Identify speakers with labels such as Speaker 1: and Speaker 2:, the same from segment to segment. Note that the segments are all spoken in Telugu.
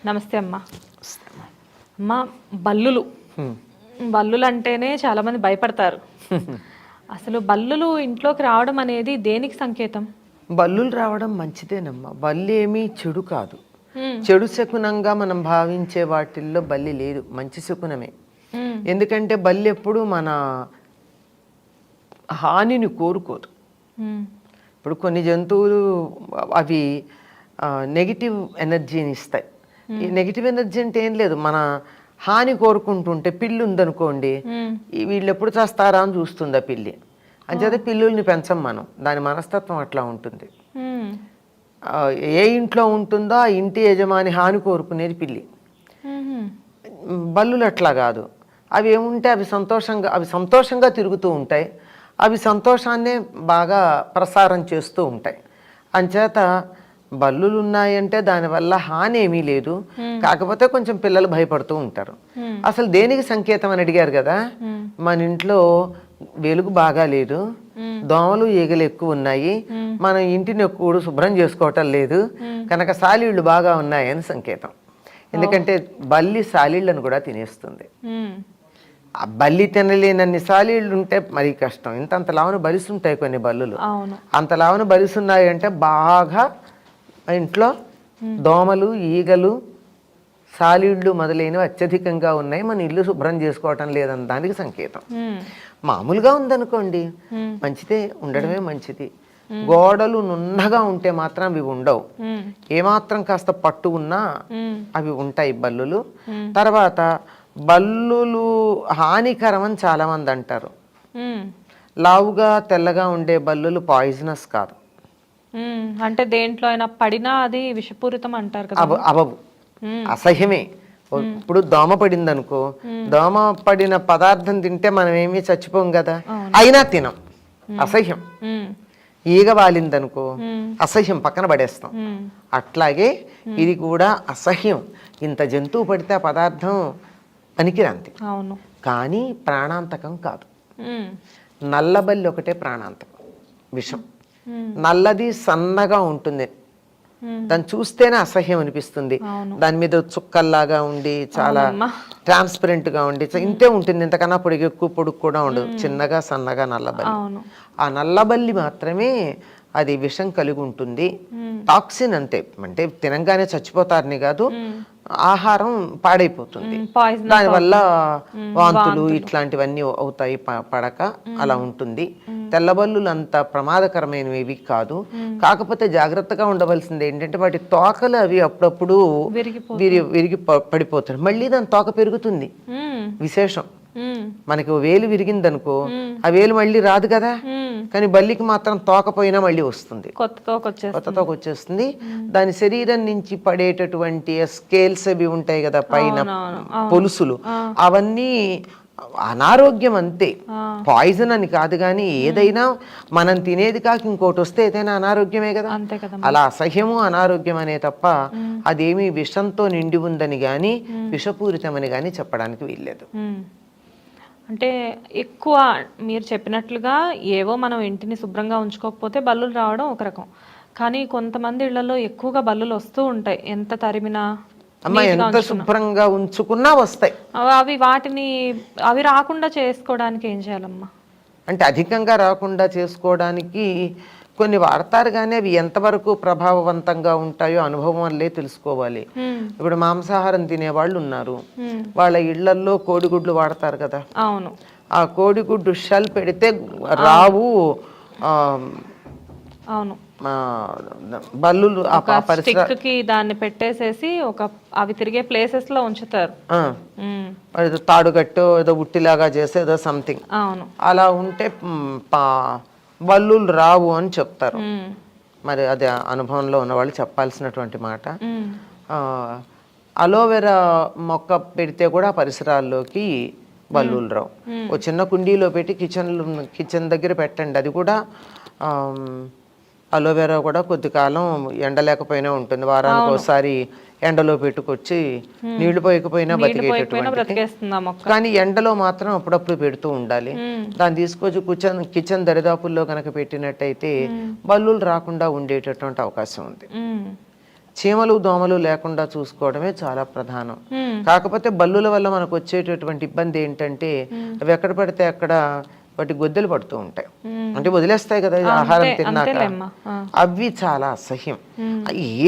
Speaker 1: నమస్తే అమ్మా. అమ్మా, బల్లులు బల్లులు అంటేనే చాలామంది భయపడతారు. అసలు బల్లులు ఇంట్లోకి రావడం అనేది దేనికి సంకేతం?
Speaker 2: బల్లులు రావడం మంచిదేనమ్మా. బల్లి ఏమీ చెడు కాదు. చెడు శకునంగా మనం భావించే వాటిల్లో బల్లి లేదు, మంచి శకునమే. ఎందుకంటే బల్లి ఎప్పుడు మన హానిని కోరుకోదు. ఇప్పుడు కొన్ని జంతువులు అవి నెగిటివ్ ఎనర్జీని ఇస్తాయి. ఈ నెగిటివ్ ఎనర్జీ అంటే ఏం లేదు, మన హాని కోరుకుంటుంటే పిల్లి ఉందనుకోండి, వీళ్ళు ఎప్పుడు చేస్తారా అని చూస్తుంది ఆ పిల్లి. అంచేత పిల్లుల్ని పెంచం మనం, దాని మనస్తత్వం అట్లా ఉంటుంది. ఏ ఇంట్లో ఉంటుందో ఆ ఇంటి యజమాని హాని కోరుకునేది పిల్లి. బల్లులు అట్లా కాదు. అవి ఏముంటే అవి సంతోషంగా తిరుగుతూ ఉంటాయి. అవి సంతోషాన్నే బాగా ప్రసారం చేస్తూ ఉంటాయి. అంచేత బల్లులు ఉన్నాయంటే దానివల్ల హాని ఏమీ లేదు. కాకపోతే కొంచెం పిల్లలు భయపడుతూ ఉంటారు. అసలు దేనికి సంకేతం అని అడిగారు కదా. మన ఇంట్లో వెలుగు బాగా లేదు, దోమలు ఈగలు ఎక్కువ ఉన్నాయి, మనం ఇంటిని ఎక్కువ శుభ్రం చేసుకోవటం లేదు కనుక సాలీళ్ళు బాగా ఉన్నాయని సంకేతం. ఎందుకంటే బల్లి సాలీళ్ళను కూడా తినేస్తుంది. ఆ బల్లి తినలేనన్ని సాలీళ్ళు ఉంటే మరీ కష్టం. ఇంతంత లావున బలిసుంటాయి కొన్ని బల్లులు. అంత లావున బలిసున్నాయి అంటే బాగా ఇంట్లో దోమలు ఈగలు సాలీళ్ళు మొదలైనవి అత్యధికంగా ఉన్నాయి, మన ఇల్లు శుభ్రం చేసుకోవటం లేదని దానికి సంకేతం. మామూలుగా ఉందనుకోండి మంచిదే, ఉండడమే మంచిది. గోడలు నున్నగా ఉంటే మాత్రం అవి ఉండవు. ఏమాత్రం కాస్త పట్టు ఉన్నా అవి ఉంటాయి బల్లులు. తర్వాత బల్లులు హానికరం అని చాలా మంది అంటారు. లావుగా తెల్లగా ఉండే బల్లులు పాయిజనస్ కాదు.
Speaker 1: అంటే దేంట్లో అయినా పడినా అది విషపూరితం అంటారు కదా.
Speaker 2: అవవు, అసహ్యమే. ఇప్పుడు దోమ పడింది అనుకో, దోమ పడిన పదార్థం తింటే మనం ఏమీ చచ్చిపోం కదా, అయినా తినం, అసహ్యం. ఈగ వాలిందనుకో అసహ్యం, పక్కన పడేస్తాం. అట్లాగే ఇది కూడా అసహ్యం. ఇంత జంతువు పడితే ఆ పదార్థం పనికిరాంతి, కానీ ప్రాణాంతకం కాదు. నల్లబల్లి ఒకటే ప్రాణాంతకం, విషం. నల్లది సన్నగా ఉంటుంది, దాన్ని చూస్తేనే అసహ్యం అనిపిస్తుంది. దాని మీద చుక్కల్లాగా ఉండి చాలా ట్రాన్స్పరెంట్ గా ఉండి ఇంతే ఉంటుంది, ఇంతకన్నా పొడుగు ఎక్కువ పొడుగు కూడా ఉండదు. చిన్నగా సన్నగా నల్లబల్లి. ఆ నల్లబల్లి మాత్రమే అది విషం కలిగి ఉంటుంది. టాక్సిన్ అంతే, అంటే తినంగానే చచ్చిపోతారని కాదు, ఆహారం పాడైపోతుంది, దానివల్ల వాంతులు ఇట్లాంటివన్నీ అవుతాయి పడక, అలా ఉంటుంది. తెల్లబల్లులు అంత ప్రమాదకరమైనవి కాదు. కాకపోతే జాగ్రత్తగా ఉండవలసింది ఏంటంటే వాటి తోకలు అవి అప్పుడప్పుడు విరిగి పడిపోతాయి, మళ్ళీ దాని తోక పెరుగుతుంది. విశేషం, మనకి వేలు విరిగిందనుకో ఆ వేలు మళ్ళీ రాదు కదా, కానీ బల్లికి మాత్రం తోకపోయినా మళ్ళీ వస్తుంది, కొత్త తోక వచ్చేస్తుంది. దాని శరీరం నుంచి పడేటటువంటి స్కేల్స్ అవి ఉంటాయి కదా పైన పొలుసులు, అవన్నీ అనారోగ్యం అంతే, పాయిజన్ అని కాదు. కానీ ఏదైనా మనం తినేది కాక ఇంకోటి వస్తే ఏదైనా అనారోగ్యమే కదా. అలా అసహ్యము అనారోగ్యం అనే తప్ప అదేమి విషంతో నిండి ఉందని గాని విషపూరితమని గాని చెప్పడానికి వీల్లేదు.
Speaker 1: అంటే ఎక్కువ మీరు చెప్పినట్లుగా ఏవో మనం ఇంటిని శుభ్రంగా ఉంచుకోకపోతే బల్లులు రావడం ఒక రకం, కానీ కొంతమంది ఇళ్లలో ఎక్కువగా బల్లులు వస్తూ ఉంటాయి, ఎంత తరిమినా
Speaker 2: ఎంత శుభ్రంగా ఉంచుకున్నా వస్తాయి.
Speaker 1: అవి రాకుండా చేసుకోవడానికి ఏం చేయాలమ్మా?
Speaker 2: అంటే అధికంగా రాకుండా చేసుకోవడానికి కొన్ని వాడతారు, కానీ అవి ఎంతవరకు ప్రభావవంతంగా ఉంటాయో అనుభవం వల్లే తెలుసుకోవాలి. ఇప్పుడు మాంసాహారం తినేవాళ్ళు ఉన్నారు, వాళ్ళ ఇళ్లలో కోడిగుడ్లు వాడతారు కదా.
Speaker 1: అవును,
Speaker 2: ఆ కోడిగుడ్డు షెల్ పెడితే రావు.
Speaker 1: అవును,
Speaker 2: బల్లులు
Speaker 1: దాన్ని పెట్టేసేసి అవి తిరిగే ప్లేసెస్ లో ఉంచుతారు.
Speaker 2: తాడుగట్టు ఏదో ఉట్టిలాగా చేసి ఏదో సంథింగ్,
Speaker 1: అవును,
Speaker 2: అలా ఉంటే బల్లులు రావు అని చెప్తారు. మరి అది అనుభవంలో ఉన్న వాళ్ళు చెప్పాల్సినటువంటి మాట. అలోవెరా మొక్క పెడితే కూడా పరిసరాల్లోకి బల్లులు రావు. ఓ చిన్న కుండీలో పెట్టి కిచెన్ దగ్గర పెట్టండి, అది కూడా అలోవెరా కూడా కొద్ది కాలం ఎండ లేకపోయినా ఉంటుంది, వారానికి ఒకసారి ఎండలో పెట్టుకొచ్చి నీళ్లు పోయకపోయినా బతికేటటువంటి.
Speaker 1: బ్రతికేస్తుంది ఆ మొక్క.
Speaker 2: కానీ ఎండలో మాత్రం అప్పుడప్పుడు పెడుతూ ఉండాలి. దాన్ని తీసుకొచ్చి కిచెన్ దరిదాపుల్లో కనుక పెట్టినట్టయితే బల్లులు రాకుండా ఉండేటటువంటి అవకాశం ఉంది. చీమలు దోమలు లేకుండా చూసుకోవడమే చాలా ప్రధానం. కాకపోతే బల్లుల వల్ల మనకు వచ్చేటటువంటి ఇబ్బంది ఏంటంటే అవి ఎక్కడ పడితే అక్కడ వాటి గొద్దెలు పడుతూ ఉంటాయి, అంటే వదిలేస్తాయి కదా ఆహారం తిన్నాక. అవి చాలా అసహ్యం.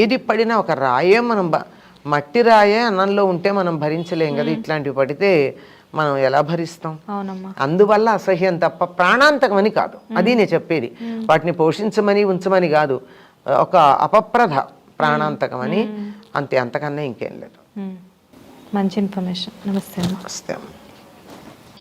Speaker 2: ఏది పడినా ఒక రాయే మనం మట్టి రాయే అన్నంలో ఉంటే మనం భరించలేం కదా, ఇట్లాంటివి పడితే మనం ఎలా భరిస్తాం? అందువల్ల అసహ్యం తప్ప ప్రాణాంతకం అని కాదు, అది నేను చెప్పేది. వాటిని పోషించమని ఉంచమని కాదు, ఒక అపప్రధ ప్రాణాంతకం అని, అంతే, అంతకన్నా ఇంకేం లేదు.
Speaker 1: మంచి ఇన్ఫర్మేషన్. నమస్తే.
Speaker 2: నమస్తే.